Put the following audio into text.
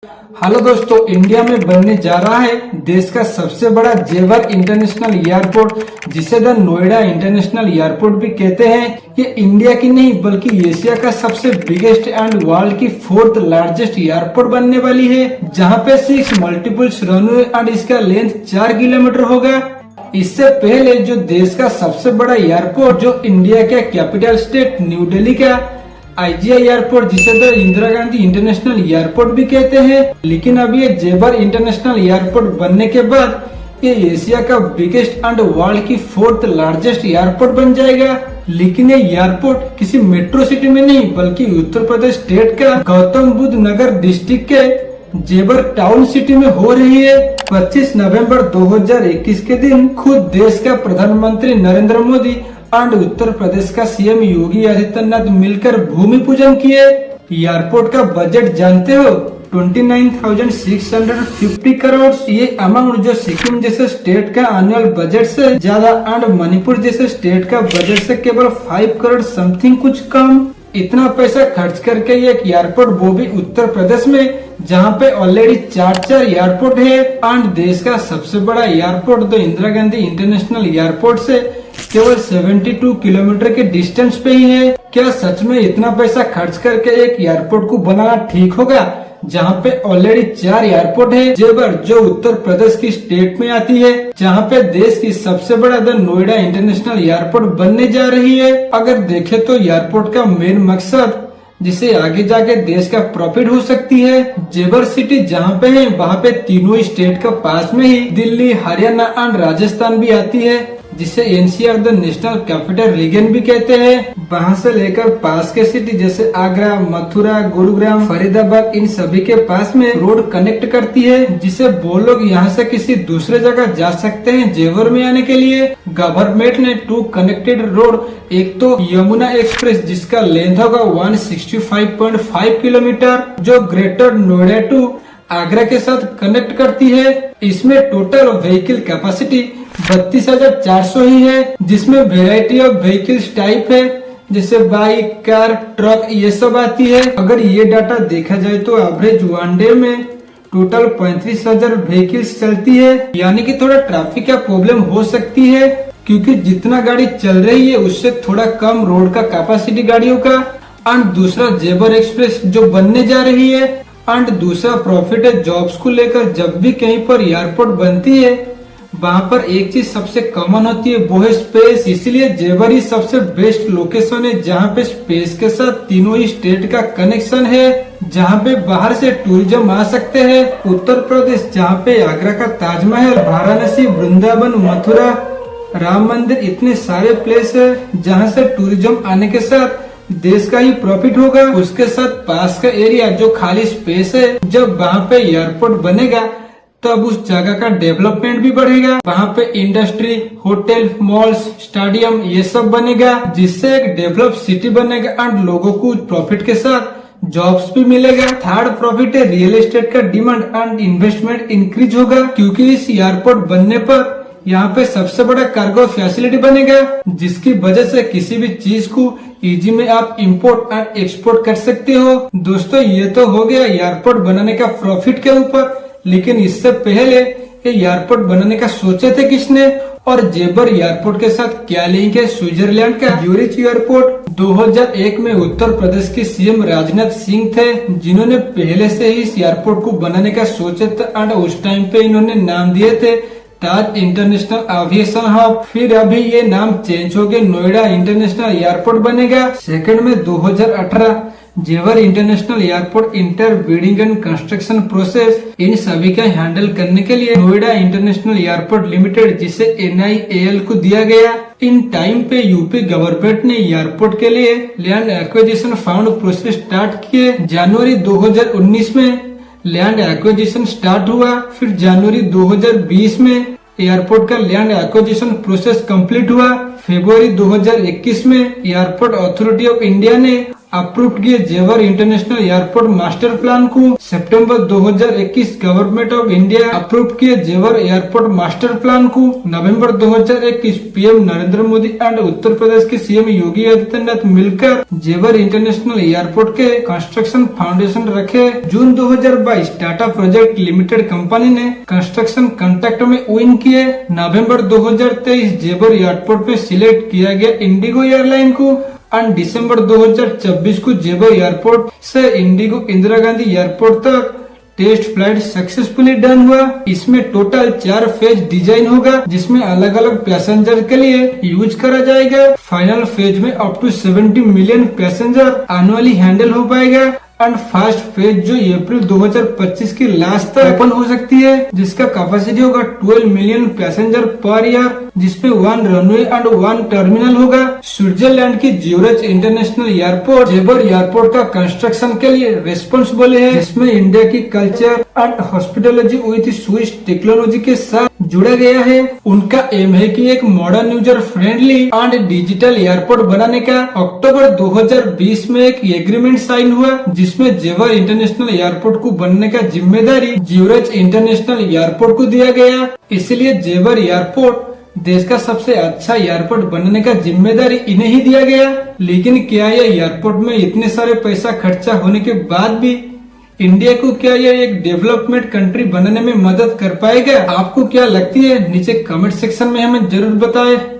Hello दोस्तों, India में बनने जा रहा है देश का सबसे बड़ा जेवर इंटरनेशनल एयरपोर्ट, जिसे द नोएडा इंटरनेशनल एयरपोर्ट भी कहते हैं। ये इंडिया की नहीं बल्कि एशिया का सबसे बिगेस्ट एंड वर्ल्ड की 4th लार्जेस्ट एयरपोर्ट बनने वाली है, जहां पे 6 मल्टीपल रनवे एंड इसका लेंथ 4 किलोमीटर होगा। इससे पहले जो देश का सबसे बड़ा एयरपोर्ट जो इंडिया का कैपिटल स्टेट न्यू दिल्ली का IGI एयरपोर्ट, जिसे तो इंदिरा गांधी इंटरनेशनल एयरपोर्ट भी कहते हैं, लेकिन अब ये जेवर इंटरनेशनल एयरपोर्ट बनने के बाद ये एशिया का बिगेस्ट एंड वर्ल्ड की 4th लार्जेस्ट एयरपोर्ट बन जाएगा। लेकिन ये एयरपोर्ट किसी मेट्रो सिटी में नहीं बल्कि उत्तर प्रदेश स्टेट का गौतम बुद्ध नगर डिस्ट्रिक्ट के जेवर टाउन सिटी में हो रही है। 25 नवंबर 2021 के दिन खुद देश का प्रधानमंत्री नरेंद्र मोदी एंड उत्तर प्रदेश का CM योगी आदित्यनाथ मिलकर भूमि पूजन किए। एयरपोर्ट का बजट जानते हो? 29,650 करोड़। ये अमाउंट जो सिक्किम जैसे स्टेट का एनुअल बजट से ज्यादा एंड मणिपुर जैसे स्टेट का बजट से केवल 5 करोड़ समथिंग कुछ कम। इतना पैसा खर्च करके ये एयरपोर्ट, वो भी उत्तर प्रदेश में, जहाँ पे ऑलरेडी 4 एयरपोर्ट है एंड देश का सबसे बड़ा एयरपोर्ट तो इंदिरा गांधी इंटरनेशनल एयरपोर्ट से केवल 72 किलोमीटर के डिस्टेंस पे ही है। क्या सच में इतना पैसा खर्च करके एक एयरपोर्ट को बनाना ठीक होगा, जहाँ पे ऑलरेडी 4 एयरपोर्ट है? जेवर जो उत्तर प्रदेश की स्टेट में आती है, जहाँ पे देश की सबसे बड़ा द नोएडा इंटरनेशनल एयरपोर्ट बनने जा रही है। अगर देखे तो एयरपोर्ट का मेन मकसद जिसे आगे जाके देश का प्रॉफिट हो सकती है। जेवर सिटी जहाँ पे है वहाँ पे तीनों स्टेट का पास में ही दिल्ली, हरियाणा एंड राजस्थान भी आती है, जिसे NCR the national capital region भी कहते हैं। वहाँ से लेकर पास के सिटी जैसे आगरा, मथुरा, गुरुग्राम, फरीदाबाद, इन सभी के पास में रोड कनेक्ट करती है, जिसे वो लोग यहाँ से किसी दूसरे जगह जा सकते हैं जेवर में आने के लिए। गवर्नमेंट ने 2 कनेक्टेड रोड, एक तो यमुना एक्सप्रेस जिसका लेंथ होगा 165.5 किलोमीटर, जो ग्रेटर नोएडा टू आगरा के साथ कनेक्ट करती है। इसमें टोटल व्हीकल कैपेसिटी 32,400 ही है, जिसमें वेराइटी ऑफ व्हीकल्स टाइप है, जैसे बाइक, कार, ट्रक, ये सब आती है। अगर ये डाटा देखा जाए तो एवरेज 1 डे में टोटल 35,000 व्हीकल्स चलती है, यानी कि थोड़ा ट्रैफिक का प्रॉब्लम हो सकती है, क्योंकि जितना गाड़ी चल रही है उससे थोड़ा कम रोड का कैपेसिटी गाड़ियों का। एंड दूसरा जेवर एक्सप्रेस जो बनने जा रही है, एंड दूसरा प्रॉफिट है जॉब्स को लेकर। जब भी कहीं पर एयरपोर्ट बनती है वहाँ पर एक चीज सबसे कॉमन होती है, वो है स्पेस। इसलिए जेवर ही सबसे बेस्ट लोकेशन है जहाँ पे स्पेस के साथ तीनों ही स्टेट का कनेक्शन है, जहाँ पे बाहर से टूरिज्म आ सकते हैं। उत्तर प्रदेश जहाँ पे आगरा का ताजमहल, वाराणसी, वृंदावन, मथुरा, राम मंदिर, इतने सारे प्लेस है जहाँ से टूरिज्म आने के साथ देश का ही प्रॉफिट होगा। उसके साथ पास का एरिया जो खाली स्पेस है, जब वहाँ पे एयरपोर्ट बनेगा तब उस जगह का डेवलपमेंट भी बढ़ेगा। वहाँ पे इंडस्ट्री, होटल, मॉल्स, स्टेडियम, ये सब बनेगा, जिससे एक डेवलप सिटी बनेगा एंड लोगों को प्रॉफिट के साथ जॉब्स भी मिलेगा। थर्ड प्रॉफिट है रियल एस्टेट का डिमांड एंड इन्वेस्टमेंट इंक्रीज होगा, क्योंकि इस एयरपोर्ट बनने पर यहाँ पे सबसे बड़ा कार्गो फैसिलिटी बनेगा, जिसकी वजह से किसी भी चीज को इजी में आप इंपोर्ट एंड एक्सपोर्ट कर सकते हो। दोस्तों, ये तो हो गया एयरपोर्ट बनाने का प्रॉफिट के ऊपर, लेकिन इससे पहले ये एयरपोर्ट बनाने का सोचे थे किसने और जेवर एयरपोर्ट के साथ क्या लिंक है? स्विट्जरलैंड का ज्यूरिच एयरपोर्ट 2001 में उत्तर प्रदेश के CM राजनाथ सिंह थे, जिन्होंने पहले से ही इस एयरपोर्ट को बनाने का सोचे थे एंड उस टाइम पे इन्होंने नाम दिए थे ताज इंटरनेशनल एविएशन हब। फिर अभी ये नाम चेंज हो गया, नोएडा इंटरनेशनल एयरपोर्ट बनेगा। सेकंड में 2018 Jewar international airport inter building and construction process, इन सभी का हैंडल करने के लिए नोएडा इंटरनेशनल एयरपोर्ट लिमिटेड, जिसे NIAL को दिया गया। इन टाइम पे यूपी गवर्नमेंट ने एयरपोर्ट के लिए land acquisition found process start किए। जनवरी 2019 में लैंड एक्विजिशन स्टार्ट हुआ। फिर जनवरी 2020 में एयरपोर्ट का लैंड एक्विजिशन प्रोसेस कंप्लीट हुआ। फरवरी 2021 में एयरपोर्ट अथॉरिटी ऑफ इंडिया ने अप्रूव किए जेवर इंटरनेशनल एयरपोर्ट मास्टर प्लान को। सितंबर 2021 गवर्नमेंट ऑफ इंडिया अप्रूव किए जेवर एयरपोर्ट मास्टर प्लान को। नवंबर 2021 पीएम नरेंद्र मोदी एंड उत्तर प्रदेश के सीएम योगी आदित्यनाथ मिलकर जेवर इंटरनेशनल एयरपोर्ट के कंस्ट्रक्शन फाउंडेशन रखे। जून 2022 टाटा प्रोजेक्ट लिमिटेड कंपनी ने कंस्ट्रक्शन कॉन्ट्रैक्ट में विन किए। नवंबर 2023 जेवर एयरपोर्ट पे सिलेक्ट किया गया इंडिगो एयरलाइन को। और दिसंबर 2024 को जेवर एयरपोर्ट से इंडिगो इंदिरा गांधी एयरपोर्ट तक टेस्ट फ्लाइट सक्सेसफुली डन हुआ। इसमें टोटल 4 फेज डिजाइन होगा, जिसमें अलग अलग पैसेंजर के लिए यूज करा जाएगा। फाइनल फेज में up to 70 million passenger annually handle हो पाएगा। एंड फर्स्ट फेज जो अप्रैल 2025 की लास्ट तक ओपन हो सकती है, जिसका कैपेसिटी होगा 12 मिलियन पैसेंजर पर ईयर, जिसपे 1 रनवे एंड 1 टर्मिनल होगा। स्विट्जरलैंड की ज्यूरिच इंटरनेशनल एयरपोर्ट जेवर एयरपोर्ट का कंस्ट्रक्शन के लिए रिस्पॉन्सिबल है, जिसमें इंडिया की culture and hospitality with Swiss technology के साथ जुड़ा गया है। उनका एम है कि एक modern user friendly and digital airport बनाने का। अक्टूबर 2020 में एक एग्रीमेंट साइन हुआ, जिसमें जेवर इंटरनेशनल एयरपोर्ट को बनने का जिम्मेदारी ज्यूरिच इंटरनेशनल एयरपोर्ट को दिया गया। इसलिए जेवर एयरपोर्ट देश का सबसे अच्छा एयरपोर्ट बनने का जिम्मेदारी इन्हें ही दिया गया। लेकिन क्या यह एयरपोर्ट में इतने सारे पैसा खर्चा होने के बाद भी इंडिया को क्या यह एक डेवलपमेंट कंट्री बनने में मदद कर पाएगा? आपको क्या लगती है? नीचे कमेंट सेक्शन में हमें जरूर बताएं।